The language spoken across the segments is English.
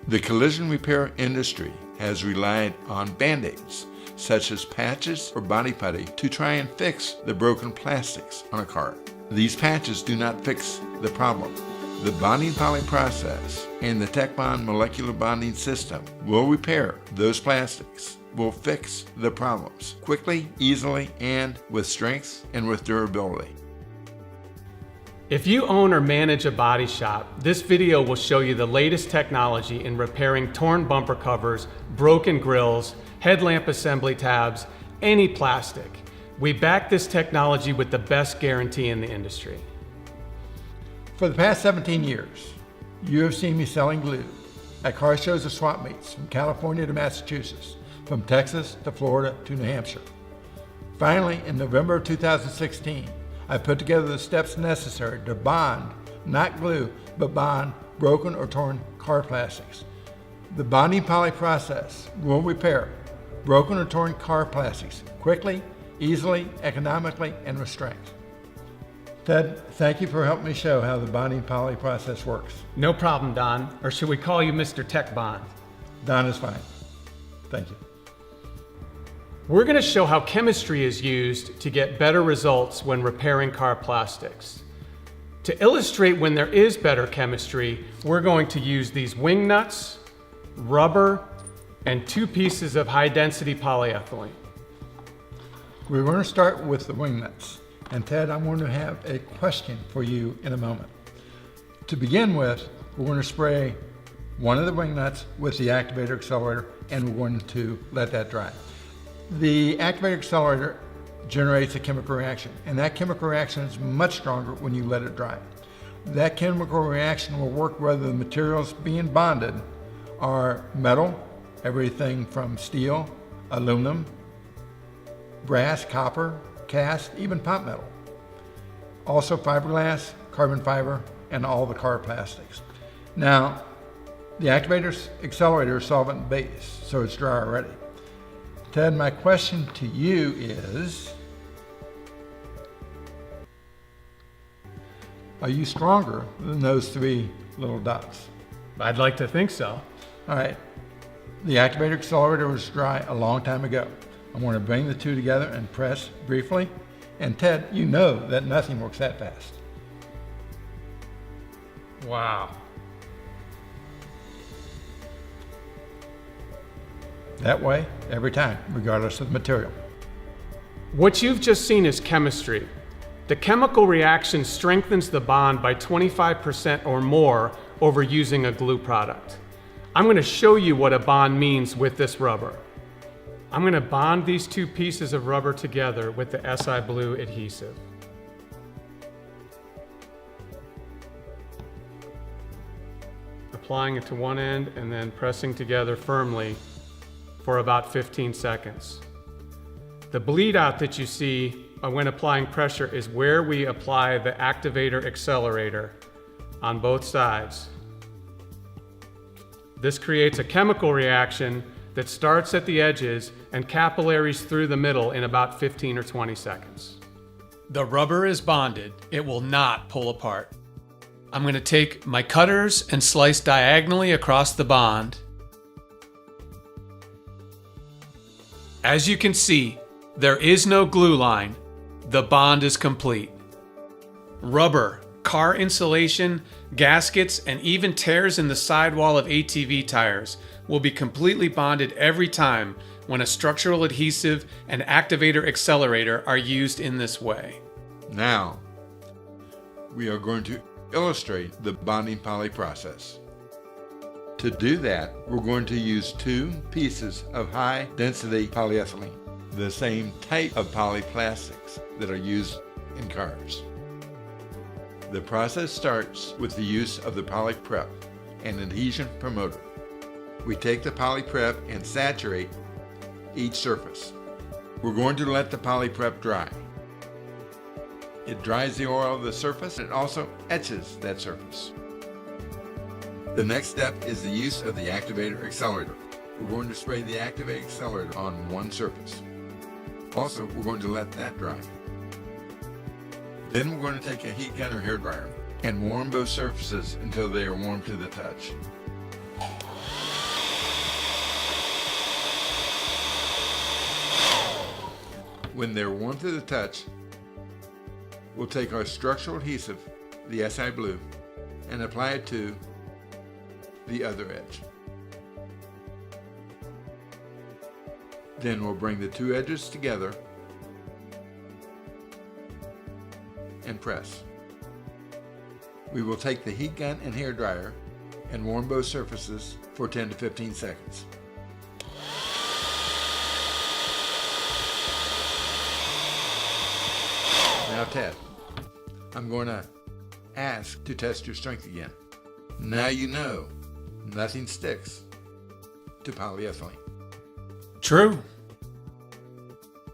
The collision repair industry has relied on band-aids, such as patches or body putty, to try and fix the broken plastics on a car. These patches do not fix the problem. The bonding poly process and the TechBond molecular bonding system will repair those plastics, will fix the problems quickly, easily, and with strength and with durability. If you own or manage a body shop, this video will show you the latest technology in repairing torn bumper covers, broken grills, headlamp assembly tabs, any plastic. We back this technology with the best guarantee in the industry. For the past 17 years, you have seen me selling glue at car shows or swap meets from California to Massachusetts, from Texas to Florida to New Hampshire. Finally, in November of 2016, I put together the steps necessary to bond, not glue, but bond broken or torn car plastics. The bonding poly process will repair broken or torn car plastics quickly, easily, economically, and with strength. Ted, thank you for helping me show how the bonding poly process works. No problem, Don. Or should we call you Mr. Tech Bond? Don is fine. Thank you. We're going to show how chemistry is used to get better results when repairing car plastics. To illustrate when there is better chemistry, we're going to use these wing nuts, rubber, and 2 pieces of high-density polyethylene. We're going to start with the wing nuts. And Ted, I'm going to have a question for you in a moment. To begin with, we're going to spray one of the wing nuts with the activator accelerator, and we're going to let that dry. The activator accelerator generates a chemical reaction, and that chemical reaction is much stronger when you let it dry. That chemical reaction will work whether the materials being bonded are metal, everything from steel, aluminum, brass, copper, cast, even pot metal. Also fiberglass, carbon fiber, and all the car plastics. Now, the activator's accelerator is solvent based, so it's dry already. Ted, my question to you is, are you stronger than those 3 little dots? I'd like to think so. All right, the activator accelerator was dry a long time ago. I'm going to bring the 2 together and press briefly. And Ted, you know that nothing works that fast. Wow. That way, every time, regardless of the material. What you've just seen is chemistry. The chemical reaction strengthens the bond by 25% or more over using a glue product. I'm going to show you what a bond means with this rubber. I'm going to bond these 2 pieces of rubber together with the SI Blue adhesive. Applying it to one end and then pressing together firmly for about 15 seconds. The bleed out that you see when applying pressure is where we apply the activator accelerator on both sides. This creates a chemical reaction that starts at the edges and capillaries through the middle in about 15 or 20 seconds. The rubber is bonded. It will not pull apart. I'm going to take my cutters and slice diagonally across the bond. As you can see, there is no glue line. The bond is complete. Rubber, car insulation, gaskets, and even tears in the sidewall of ATV tires will be completely bonded every time when a structural adhesive and activator accelerator are used in this way. Now, we are going to illustrate the bonding poly process. To do that, we're going to use 2 pieces of high-density polyethylene, the same type of polyplastics that are used in cars. The process starts with the use of the poly prep, an adhesion promoter. We take the poly prep and saturate each surface. We're going to let the poly prep dry. It dries the oil of the surface and it also etches that surface. The next step is the use of the activator accelerator. We're going to spray the activator accelerator on one surface. Also, we're going to let that dry. Then we're going to take a heat gun or hairdryer and warm both surfaces until they are warm to the touch. When they're warm to the touch, we'll take our structural adhesive, the SI Blue, and apply it to the other edge. Then we'll bring the two edges together and press. We will take the heat gun and hair dryer and warm both surfaces for 10 to 15 seconds. Now Ted, I'm going to ask to test your strength again. Now you know nothing sticks to polyethylene. True.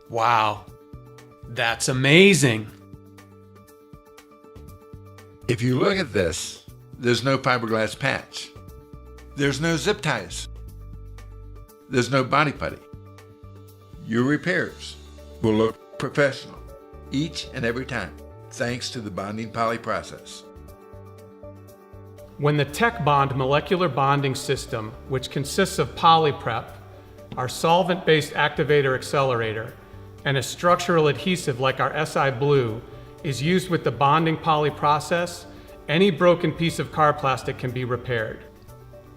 Wow. That's amazing. If you look at this, there's no fiberglass patch. There's no zip ties. There's no body putty. Your repairs will look professional each and every time, thanks to the bonding poly process. When the Tech Bond molecular bonding system, which consists of PolyPrep, our solvent-based activator accelerator, and a structural adhesive like our SI Blue, is used with the bonding poly process, any broken piece of car plastic can be repaired.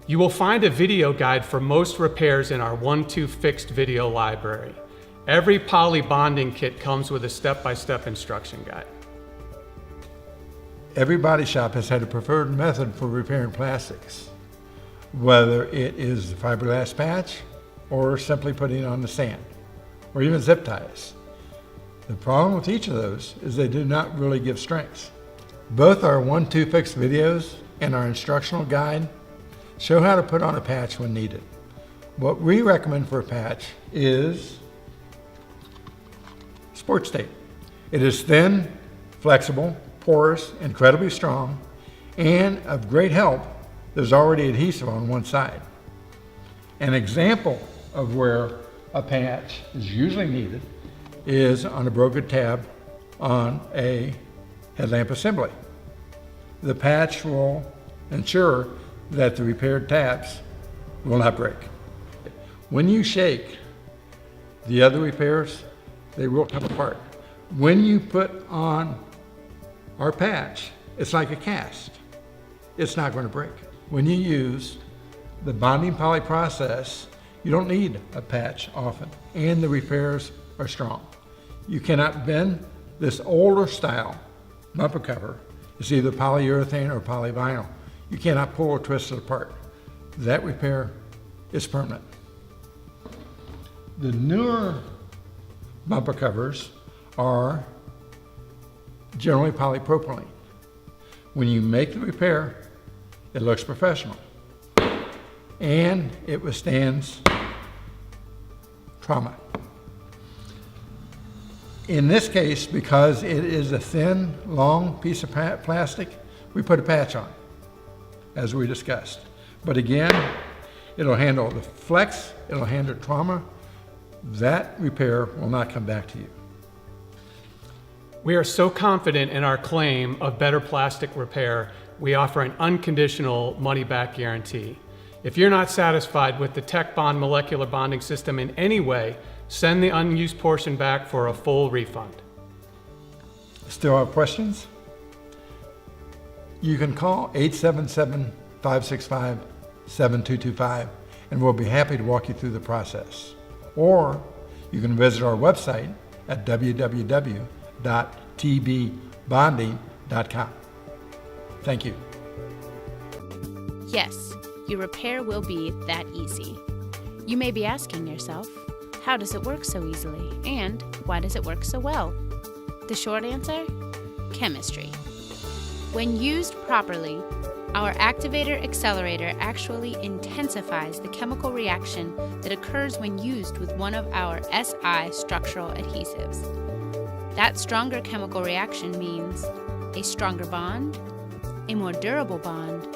You will find a video guide for most repairs in our 1-2 Fixed video library. Every poly bonding kit comes with a step-by-step instruction guide. Every body shop has had a preferred method for repairing plastics, whether it is the fiberglass patch or simply putting on the sand, or even zip ties. The problem with each of those is they do not really give strength. Both our 1-2 Fixed videos and our instructional guide show how to put on a patch when needed. What we recommend for a patch is Sports Tape. It is thin, flexible, porous, incredibly strong, and of great help, there's already adhesive on one side. An example of where a patch is usually needed is on a broken tab on a headlamp assembly. The patch will ensure that the repaired tabs will not break. When you shake the other repairs, they will come apart. When you put on our patch, it's like a cast. It's not going to break. When you use the bonding poly process, you don't need a patch often, and the repairs are strong. You cannot bend this older style bumper cover. It's either polyurethane or polyvinyl. You cannot pull or twist it apart. That repair is permanent. The newer bumper covers are generally polypropylene. When you make the repair, it looks professional and it withstands trauma. In this case, because it is a thin, long piece of plastic, we put a patch on, as we discussed. But again, it'll handle the flex, it'll handle trauma. That repair will not come back to you. We are so confident in our claim of better plastic repair, we offer an unconditional money-back guarantee. If you're not satisfied with the Tech Bond molecular bonding system in any way, send the unused portion back for a full refund. Still have questions? You can call 877-565-7225 and we'll be happy to walk you through the process. Or you can visit our website at www.tbbonding.com. Thank you. Yes, your repair will be that easy. You may be asking yourself, how does it work so easily? And why does it work so well? The short answer? Chemistry. When used properly, our activator accelerator actually intensifies the chemical reaction that occurs when used with one of our SI structural adhesives. That stronger chemical reaction means a stronger bond, a more durable bond,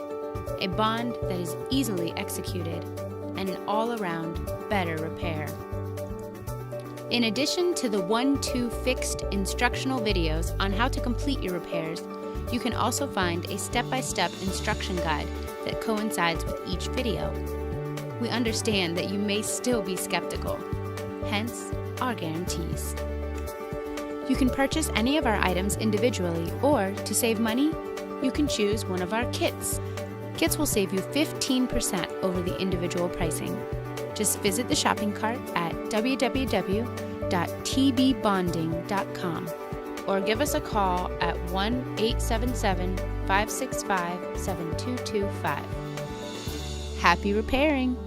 a bond that is easily executed, and an all-around better repair. In addition to the 1-2 Fixed instructional videos on how to complete your repairs, you can also find a step-by-step instruction guide that coincides with each video. We understand that you may still be skeptical, hence our guarantees. You can purchase any of our items individually, or to save money, you can choose one of our kits. Kits will save you 15% over the individual pricing. Just visit the shopping cart at www.tbbonding.com or give us a call at 1-877-565-7225. Happy repairing!